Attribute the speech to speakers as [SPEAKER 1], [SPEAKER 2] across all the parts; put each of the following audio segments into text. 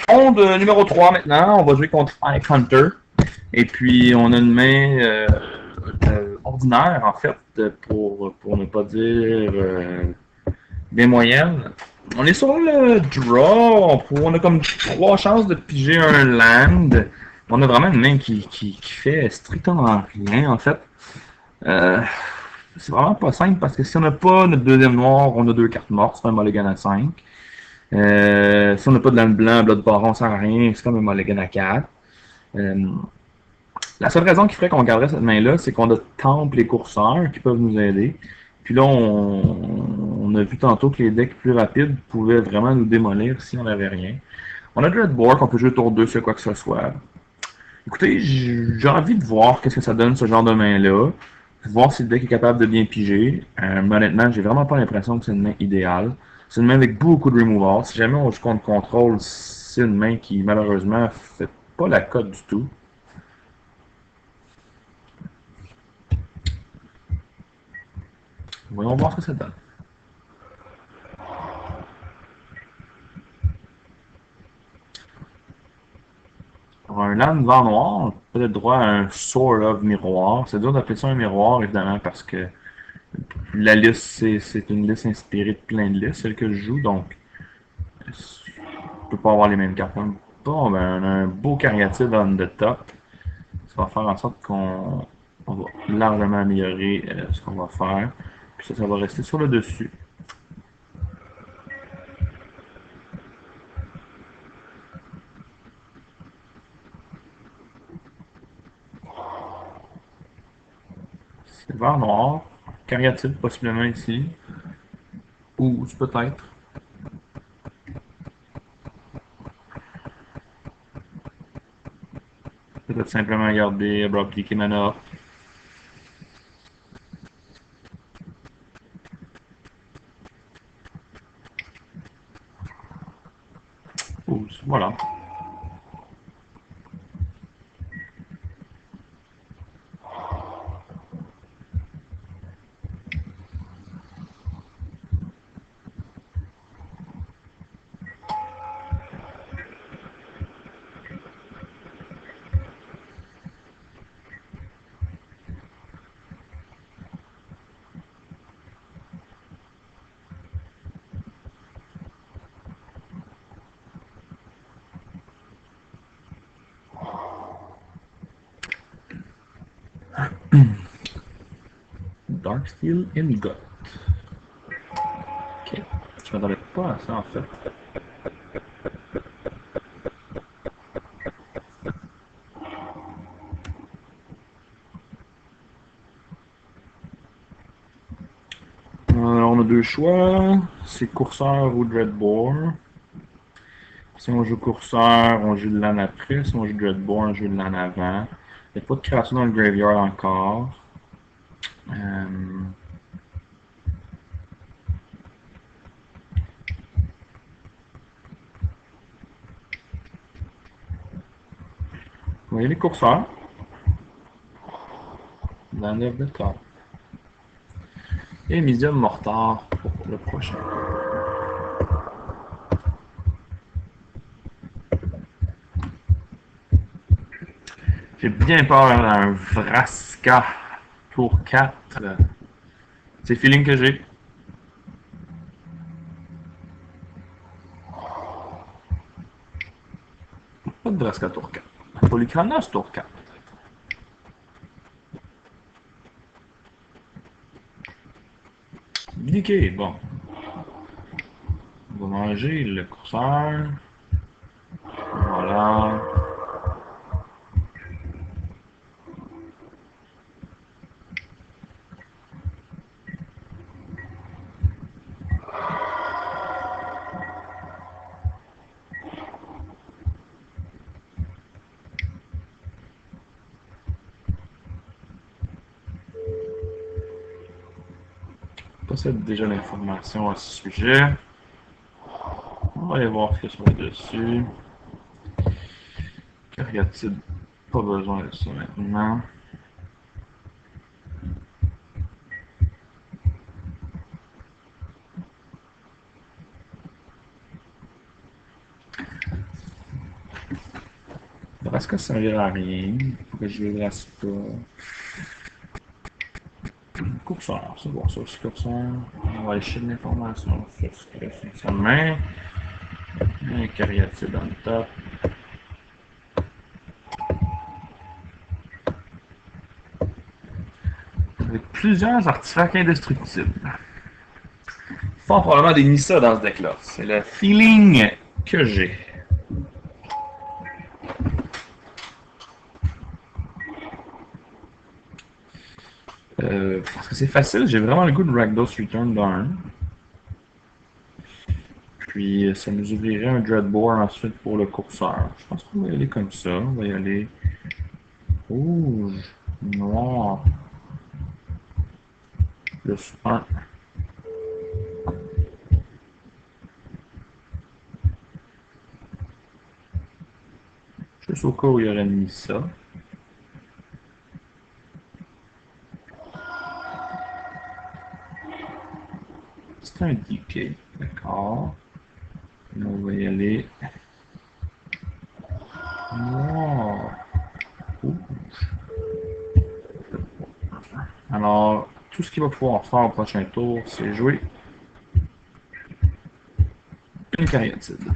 [SPEAKER 1] Ronde numéro 3 maintenant, on va jouer contre Ike Hunter. Et puis, on a une main ordinaire, en fait, pour ne pas dire des moyennes. On est sur le draw. On a comme 3 chances de piger un land. On a vraiment une main qui fait strictement rien, en fait. Euh, c'est vraiment pas simple parce que si on n'a pas notre deuxième noir, on a 2 cartes mortes. C'est un mulligan à 5. Si on n'a pas de land blanc, blood baron, ça sert à rien. C'est comme un mulligan à 4. Euh, la seule raison qui ferait qu'on garderait cette main-là, c'est qu'on a Temple les courseurs qui peuvent nous aider. Puis là, on a vu tantôt que les decks plus rapides pouvaient vraiment nous démolir si on n'avait rien. On a Dreadbore qu'on peut jouer tour 2 sur quoi que ce soit. Écoutez, j'ai envie de voir qu'est-ce que ça donne ce genre de main-là. Voir si le deck est capable de bien piger. Mais honnêtement, j'ai vraiment pas l'impression que c'est une main idéale. C'est une main avec beaucoup de removal. Si jamais on joue contre contrôle, c'est une main qui malheureusement fait pas la cote du tout. Voyons voir ce que ça donne. Pour un land vent noir, on a peut-être droit à un Sword of Miroir. C'est dur d'appeler ça un miroir, évidemment, parce que la liste, c'est une liste inspirée de plein de listes, celle que je joue, donc je peux pas avoir les mêmes cartes. Bon, ben, on a un beau cariatide on the top. Ça va faire en sorte qu'on va largement améliorer ce qu'on va faire. Puis ça va rester sur le dessus. C'est vert noir. Cariatide possiblement ici. Ou peut-être. Peut-être simplement garder Abrupt Decay Mana. Ou voilà. Darksteel Ingot. Ok. Je m'attendais pas à ça en fait. Alors on a 2 choix. C'est Courseur ou Dreadbore. Si on joue Courseur, on joue le LAN après. Si on joue Dreadbore, on joue le LAN avant. Il n'y a pas de création dans le graveyard encore. Euh, Vous voyez les Courseurs. Land of the top. Et Medium Mortar pour le prochain. J'ai bien peur d'un Vraska tour 4. C'est le feeling que j'ai. Pas de Vraska tour 4. Polychronos tour 4. Niqué, bon. On va manger le curseur. Voilà. Je possède déjà l'information à ce sujet. On va aller voir ce qu'il y a sur le dessus. Cariatide, pas besoin de ça maintenant. Nebraska, ça ne servira à rien. Pourquoi je ne le reste pas? Curseur, c'est bon ça aussi, curseur. On va aller chercher de l'information sur ce que c'est fonctionnement. Un cariatide dans le top. Avec plusieurs artefacts indestructibles. Fort probablement des Nissa dans ce deck-là. C'est le feeling que j'ai. Parce que c'est facile, j'ai vraiment le goût de Rakdos Return d'un. Puis ça nous ouvrirait un Dreadbore ensuite pour le courseur. Je pense qu'on va y aller comme ça. On va y aller rouge, noir, plus 1. Juste au cas où il aurait mis ça. C'est un DK, d'accord. On va y aller noir, rouge. Alors, tout ce qu'il va pouvoir faire au prochain tour, c'est jouer une cariatide.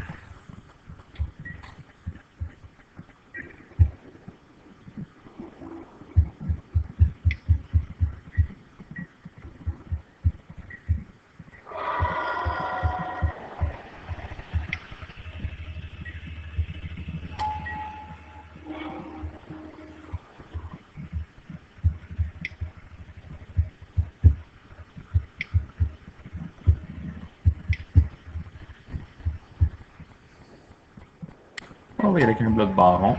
[SPEAKER 1] On va y aller avec un Blood Baron.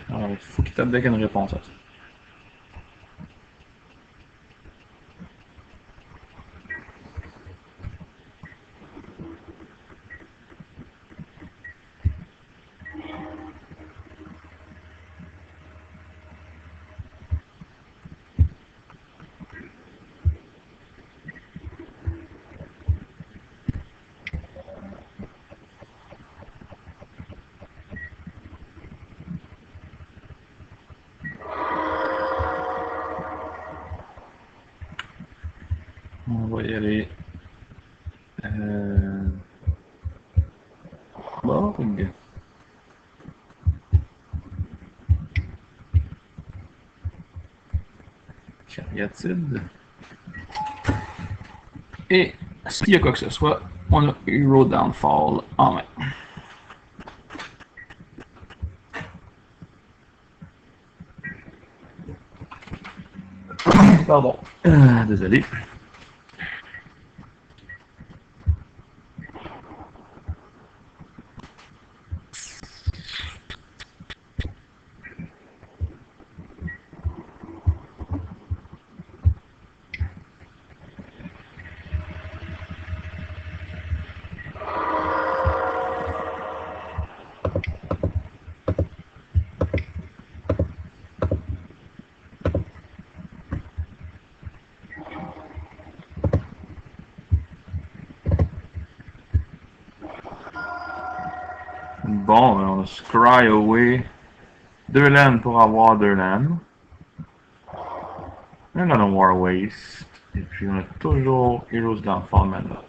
[SPEAKER 1] Alors, il faut qu'il tape avec une réponse à ça. On va y aller. Borg. Cariatide. Et s'il y a quoi que ce soit, on a Hero Downfall en main. Pardon. Désolé. Bon, on a Scry Away. 2 lands pour avoir 2 lands. On a War Waste. Et puis on a toujours Heroes Downfall maintenant.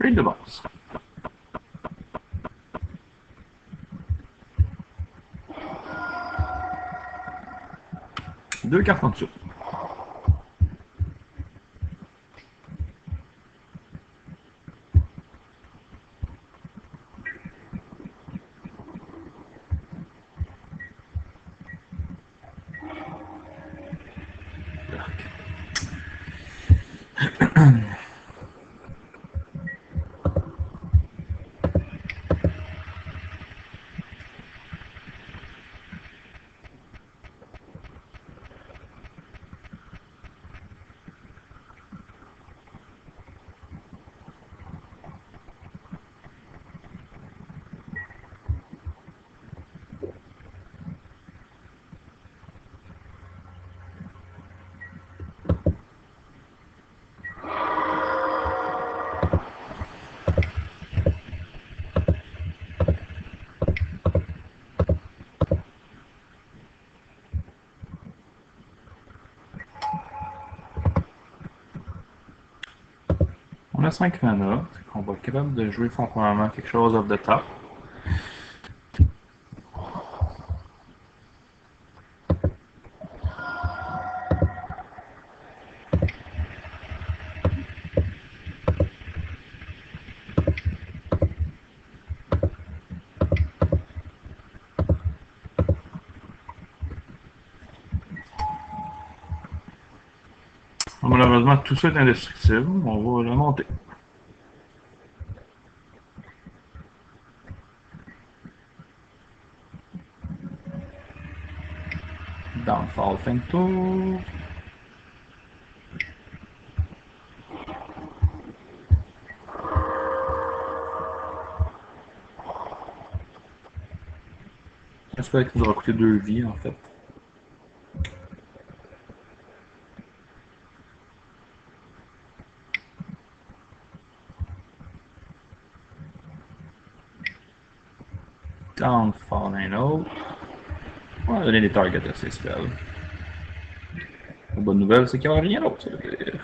[SPEAKER 1] Read de base. Deux cartes en dessous. a 5 mana. On va être capable de jouer fort probablement quelque chose off the top. Malheureusement, tout ça est indestructible. On va le monter. Downfall fin de tour. J'espère qu'il va coûter 2 vies en fait. Downfall un autre. On va donner des targets à ces spells. La bonne nouvelle, c'est qu'il n'y aura rien d'autre, ça veut dire.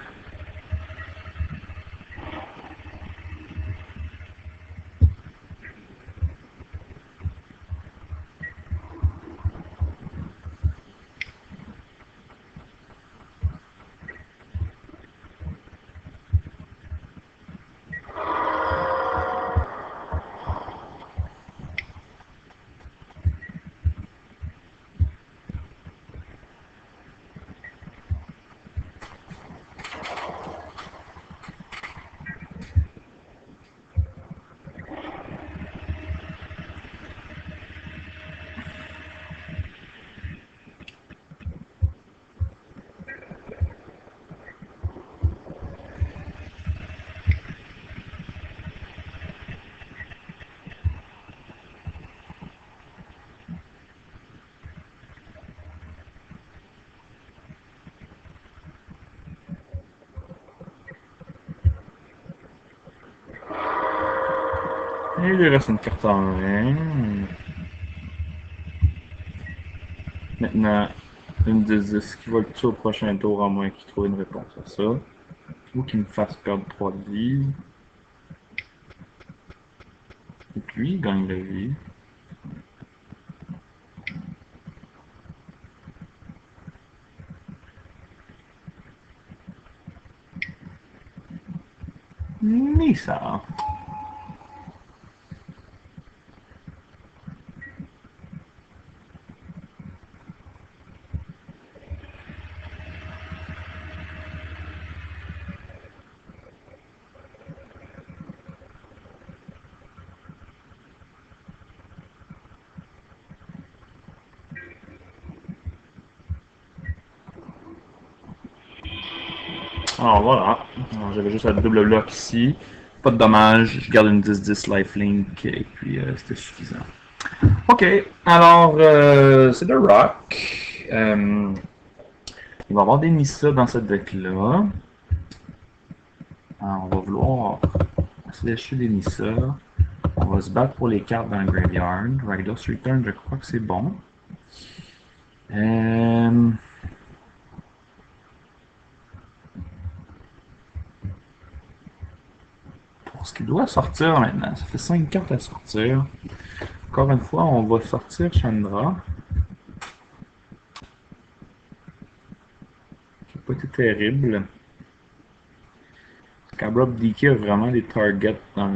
[SPEAKER 1] Et il lui reste une carte en main. Maintenant, une 10 qui va le tuer au prochain tour, à moins qu'il trouve une réponse à ça. Ou qu'il me fasse perdre 3 de vie. Et puis lui, il gagne la vie. Mais ça. Alors voilà. J'avais juste un double bloc ici. Pas de dommage. Je garde une 10-10 lifelink. Et puis c'était suffisant. Ok. Alors, c'est le rock. Il va y avoir des Nissa dans cette deck-là. On va vouloir slasher des Nissa. On va se battre pour les cartes dans le graveyard. Rakdos Return, je crois que c'est bon. Pour ce qui doit sortir maintenant, ça fait 5 cartes à sortir. Encore une fois, on va sortir Chandra. Qui n'a pas été terrible. Cabrob DK a vraiment des targets dans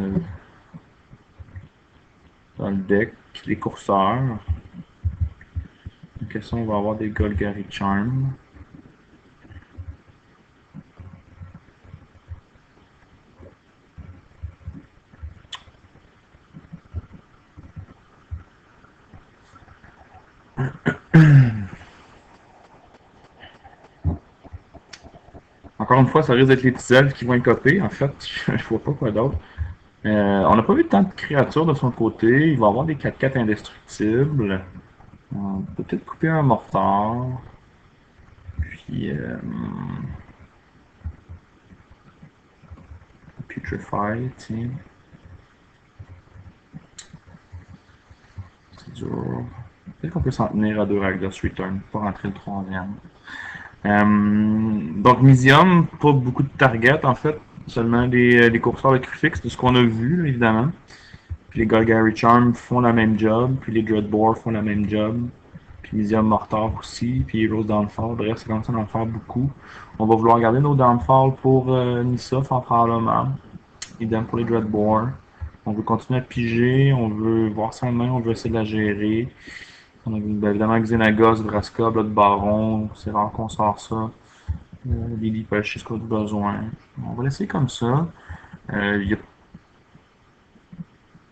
[SPEAKER 1] le deck, les courseurs. La question, on va avoir des Golgari Charm. Encore une fois, ça risque d'être les petits elfes qui vont écoper. En fait, je vois pas quoi d'autre. On n'a pas vu tant de créatures de son côté. Il va avoir des 4-4 indestructibles. On peut peut-être couper un mortar. Puis... Putrefy, tiens. C'est dur. Peut-être qu'on peut s'en tenir à 2 Rakdos Return, pas rentrer le troisième. Donc, Misium, pas beaucoup de target en fait. Seulement des courseurs de Crucifix, de ce qu'on a vu, là, évidemment. Puis les Golgari Charm font la même job, puis les Dreadbore font la même job. Puis Medium Mortar aussi, puis Heroes Downfall. Bref, c'est comme ça, on va en faire beaucoup. On va vouloir garder nos Downfall pour Nissa, fort probablement. Idem pour les Dreadbore. On veut continuer à piger, on veut voir sa main, on veut essayer de la gérer. On a évidemment Xenagos, Vraska, Blood Baron, c'est rare qu'on sort ça. Lily peut acheter ce qu'on a besoin. On va laisser comme ça. Il y a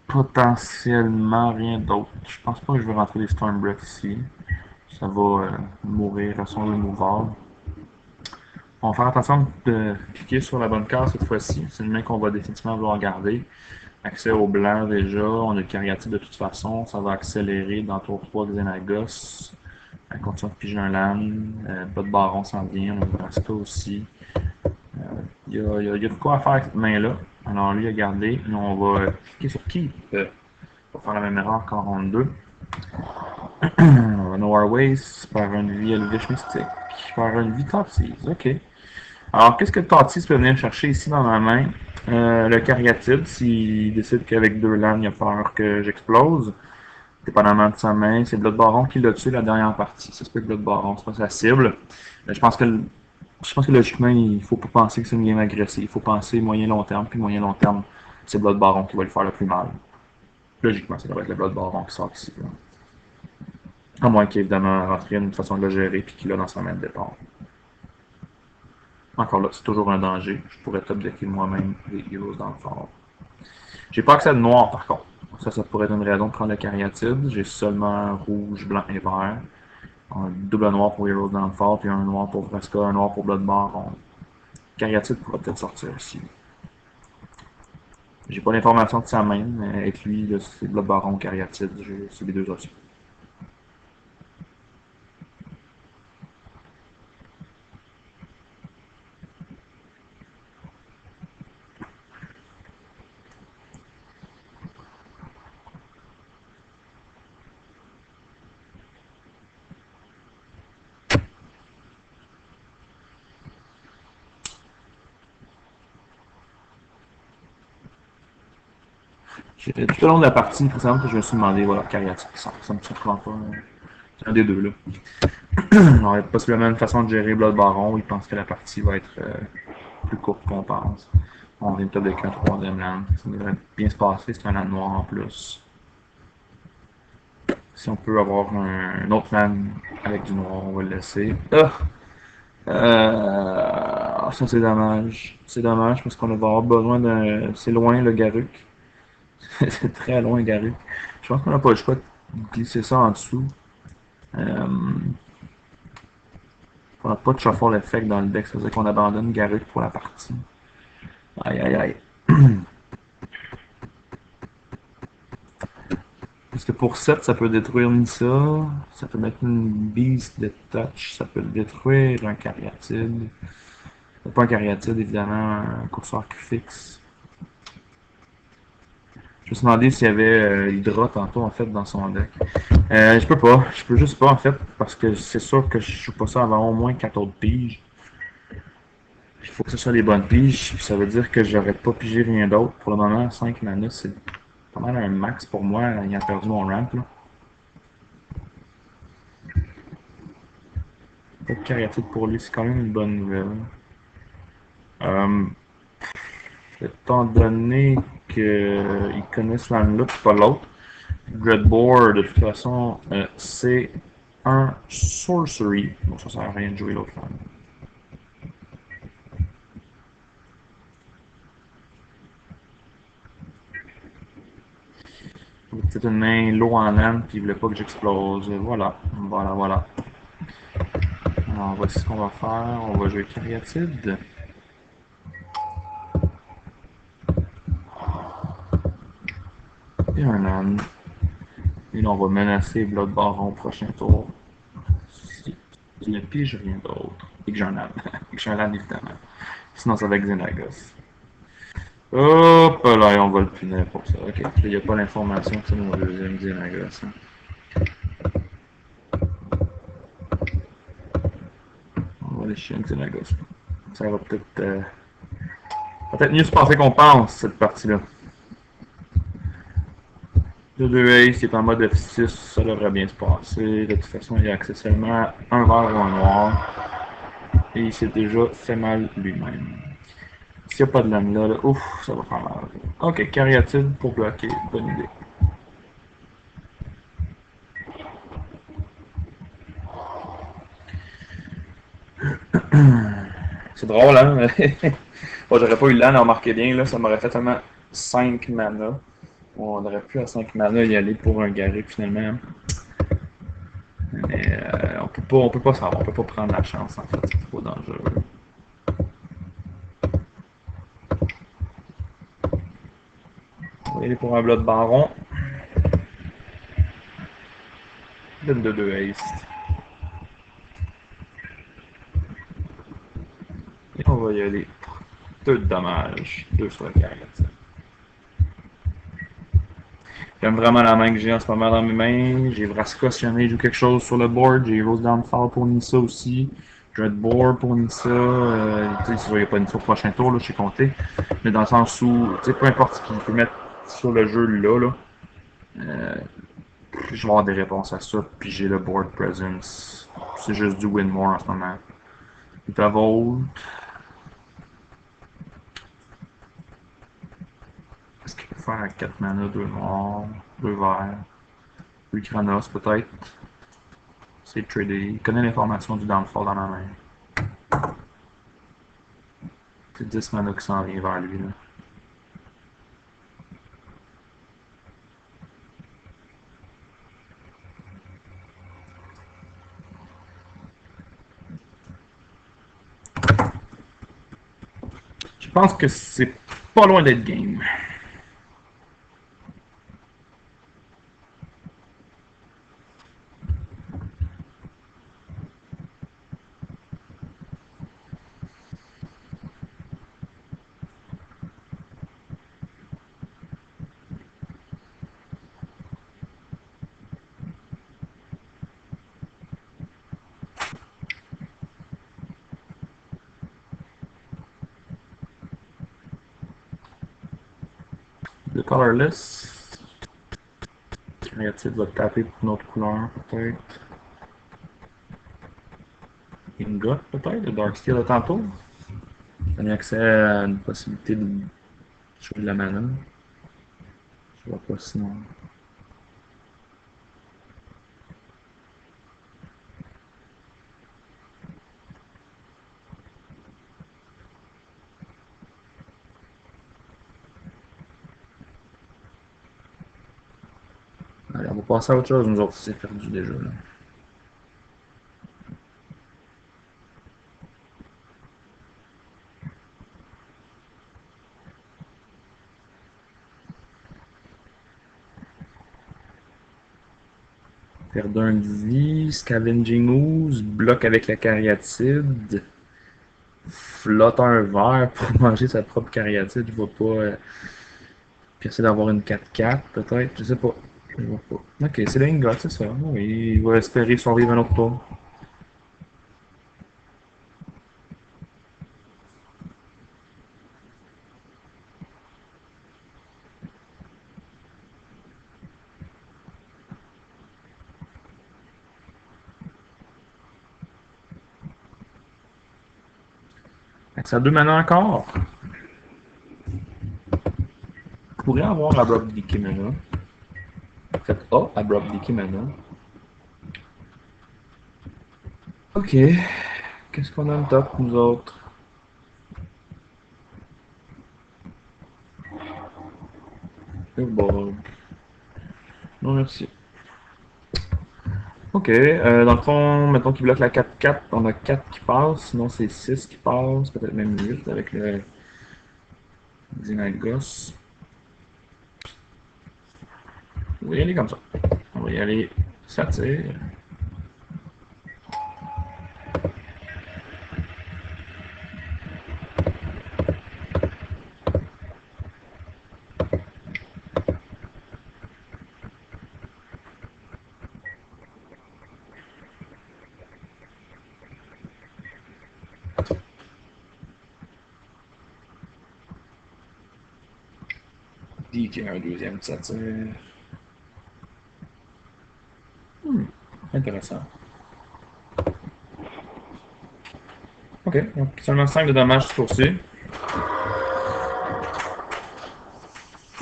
[SPEAKER 1] potentiellement rien d'autre. Je pense pas que je vais rentrer les Stormbreath ici. Ça va mourir à son removal. On va faire attention de cliquer sur la bonne case cette fois-ci. C'est une main qu'on va définitivement vouloir garder. Accès au blanc déjà. On a le Cariatide de toute façon. Ça va accélérer dans tour 3 Xenagos. Elle continue de piger un land. Pas de baron s'en vient. On a Vraska aussi. Il y a de quoi à faire avec cette main-là. Alors lui, à garder. Nous, on va cliquer sur Keep. On va faire la même erreur qu'en round 2. On va know our ways. Faire une vie Elvish Mystique. Faire une vie Topsies. Ok. Alors, qu'est-ce que Topsies peut venir chercher ici dans ma main? Le Cariatide, s'il décide qu'avec 2 landes, il a peur que j'explose. Dépendamment de sa main, c'est Blood Baron qui l'a tué la dernière partie. Ça se peut que Blood Baron, c'est pas sa cible. Mais je pense que logiquement, il faut pas penser que c'est une game agressive. Il faut penser moyen-long terme, puis moyen-long terme, c'est Blood Baron qui va lui faire le plus mal. Logiquement, ça devrait être le Blood Baron qui sort ici. Là. À moins qu'il ait évidemment rentré une façon de le gérer, puis qu'il l'a dans sa main de départ. Encore là, c'est toujours un danger. Je pourrais top-decker moi-même les Heroes dans le fort. J'ai pas accès à de noir par contre. Ça pourrait être une raison de prendre le Cariatide. J'ai seulement rouge, blanc et vert. Un double noir pour Heroes Downfall, puis un noir pour Vraska, un noir pour Blood Baron. Cariatide pourra peut-être sortir aussi. J'ai pas l'information de sa main, mais avec lui, c'est Blood Baron ou Cariatide. C'est les deux options. Tout au long de la partie précédente, je me suis demandé, voilà, Cariatide, ça me surprend pas. C'est un des deux, là. Alors, il y a possiblement une façon de gérer Blood Baron. Il pense que la partie va être plus courte qu'on pense. On vient peut-être avec un troisième land. Ça devrait bien se passer, c'est un land noir en plus. Si on peut avoir un autre land avec du noir, on va le laisser. Ça c'est dommage. C'est dommage parce qu'on va avoir besoin d'un. C'est loin le Garruk. C'est très loin Garruk. Je pense qu'on n'a pas le choix de glisser ça en dessous. On n'a pas de shuffle effect dans le deck, ça veut dire qu'on abandonne Garruk pour la partie. Aïe aïe aïe. Parce que pour 7, ça peut détruire Nissa, ça peut mettre une Beast de Touch, ça peut détruire un Cariatide. Pas un Cariatide, évidemment, un courseur fixe. Je me suis demandé s'il y avait Hydra tantôt en fait dans son deck. Je peux pas, je peux juste pas en fait, parce que c'est sûr que je joue pas ça avant au moins 4 autres piges. Il faut que ce soit les bonnes piges, ça veut dire que j'aurais pas pigé rien d'autre. Pour le moment, 5 mana, c'est pas mal un max pour moi, ayant perdu mon ramp là. Pas de Cariatide pour lui, c'est quand même une bonne nouvelle. Étant donné qu'ils connaissent l'un et pas l'autre, Dreadbore, de toute façon, c'est un sorcery. Donc ça sert à rien de jouer l'autre land. C'était une main low en land, puis il voulait pas que j'explose. Voilà, voilà, voilà. Alors voici ce qu'on va faire. On va jouer Cariatide. Et un land. Et là, on va menacer Blood Baron au prochain tour. Si je ne pige rien d'autre. Et que j'ai un land. Et que j'ai un land, évidemment. Sinon, ça va être Xenagos. Hop là, on va le punir pour ça. Ok, il n'y a pas l'information que c'est mon deuxième Xenagos. Hein. On va aller chier un Xenagos. Ça va peut-être Peut-être mieux se passer qu'on pense, cette partie-là. Le 2 Ace qui est en mode F6, ça devrait bien se passer. De toute façon, il y a accès seulement un vert ou un noir. Et il s'est déjà fait mal lui-même. S'il n'y a pas de lame là, ouf, ça va faire mal. Ok, cariatide pour bloquer, bonne idée. C'est drôle, hein? Bon, j'aurais pas eu le land à remarquer bien, là, ça m'aurait fait seulement 5 mana. On aurait pu à 5 mana y aller pour un Garrick finalement. Mais on peut pas savoir, on peut pas prendre la chance en fait, c'est trop dangereux. On va y aller pour un Blood Baron. Donne de 2 haste. Et on va y aller pour 2 de dommages. 2 sur le caractère. J'aime vraiment la main que j'ai en ce moment dans mes mains. J'ai Vraska si jamais il joue quelque chose sur le board. J'ai Rose Downfall pour Nissa aussi. Dreadbore pour Nissa. C'est sûr, il n'y a pas Nissa au prochain tour, là, je sais compter. Mais dans le sens où, peu importe ce qu'il peut mettre sur le jeu là, je vais avoir des réponses à ça. Puis j'ai le board presence. C'est juste du win more en ce moment. Utavolt. Qu'est-ce qu'il peut faire à 4 mana, 2 noirs, 2 verts, 2 Kranos peut-être. C'est tradé. Il connaît l'information du downfall dans ma main. C'est 10 mana qui s'en vient vers lui. Là. Je pense que c'est pas loin d'être game. Le colorless. Créative va taper pour une autre couleur, peut-être. Ingot, peut-être. Le Darksteel de tantôt. On a accès à une possibilité de jouer de la mana. Je vois pas sinon. Allez, on va passer à autre chose, nous autres, c'est perdu déjà. Là. Perdre un de vie, Scavenging Ooze, bloc avec la cariatide, flotte un verre pour manger sa propre cariatide, je vois pas. Puis essayer d'avoir une 4-4 peut-être, je sais pas. Je vois pas. Ok, c'est l'ingot, c'est ça. Oui, il va espérer survivre un autre tour. Ça a 2 mana encore. Je pourrais avoir Abrupt Decay Mana. Faites A, Abrupt Decay Mana. Ok. Qu'est-ce qu'on a en top, nous autres? Oh bon. Non, merci. Ok. Dans le fond, mettons qu'il bloque la 4-4, on a 4 qui passent. Sinon, c'est 6 qui passent. Peut-être même 8 avec le Dynagos. On va y aller comme ça. On va y aller. Ça tire. qui a un deuxième satire. Intéressant. Ok, donc seulement 5 de dommages ce tour-ci.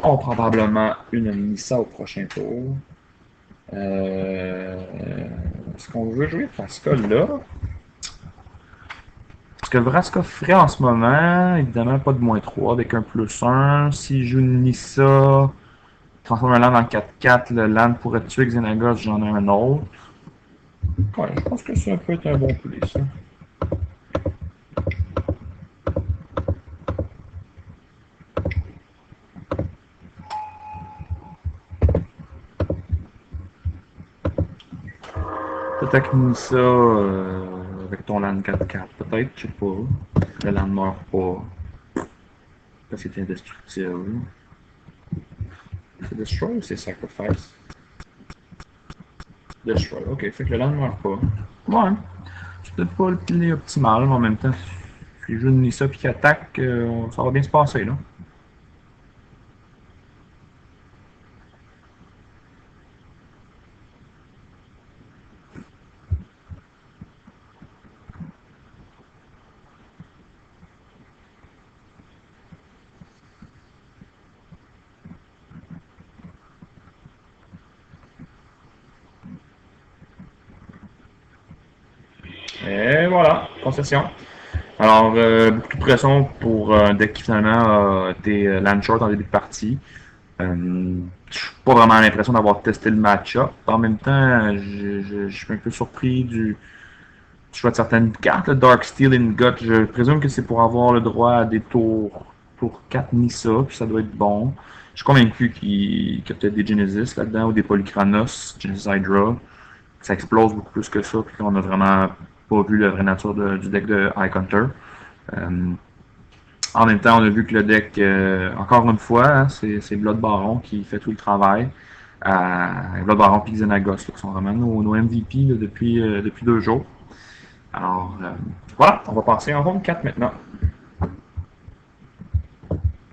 [SPEAKER 1] On probablement une Nissa au prochain tour. Est-ce qu'on veut jouer Vraska là? Ce que Vraska ferait en ce moment, évidemment pas de -3 avec un +1. S'il joue Nissa, transforme un land en 4-4, le land pourrait tuer Xenagos, j'en ai un autre. Ouais, je pense que ça peut être un bon play, ça. Peut-être Nissa avec ton land 4-4, peut-être, je sais pas. Le land meurt pas. Parce que c'est indestructible. C'est Destroy ou c'est Sacrifice? Destroy, ok, fait que le land ne meurt pas. Ouais, c'est peut-être pas le play optimal, mais en même temps, si je joue une Nissa puis qui attaque, ça va bien se passer, là. Et voilà, concession. Alors, beaucoup de pression pour un deck qui finalement a été land short en début de partie. Je n'ai pas vraiment l'impression d'avoir testé le match-up. En même temps, je suis un peu surpris du choix de certaines cartes. Le Dark Steel and Gut, je présume que c'est pour avoir le droit à des tour 4 Nissa, puis ça doit être bon. Je suis convaincu qu'il y a peut-être des Genesis là-dedans ou des Polychronos, Genesis Hydra. Ça explose beaucoup plus que ça, puis qu'on a vraiment pas vu la vraie nature du deck de Ike Hunter. Euh, En même temps, on a vu que le deck, encore une fois, hein, c'est Blood Baron qui fait tout le travail. Blood Baron et Xenagos, qui sont vraiment nos MVP là, depuis 2 jours. Alors, voilà, on va passer en ronde 4 maintenant.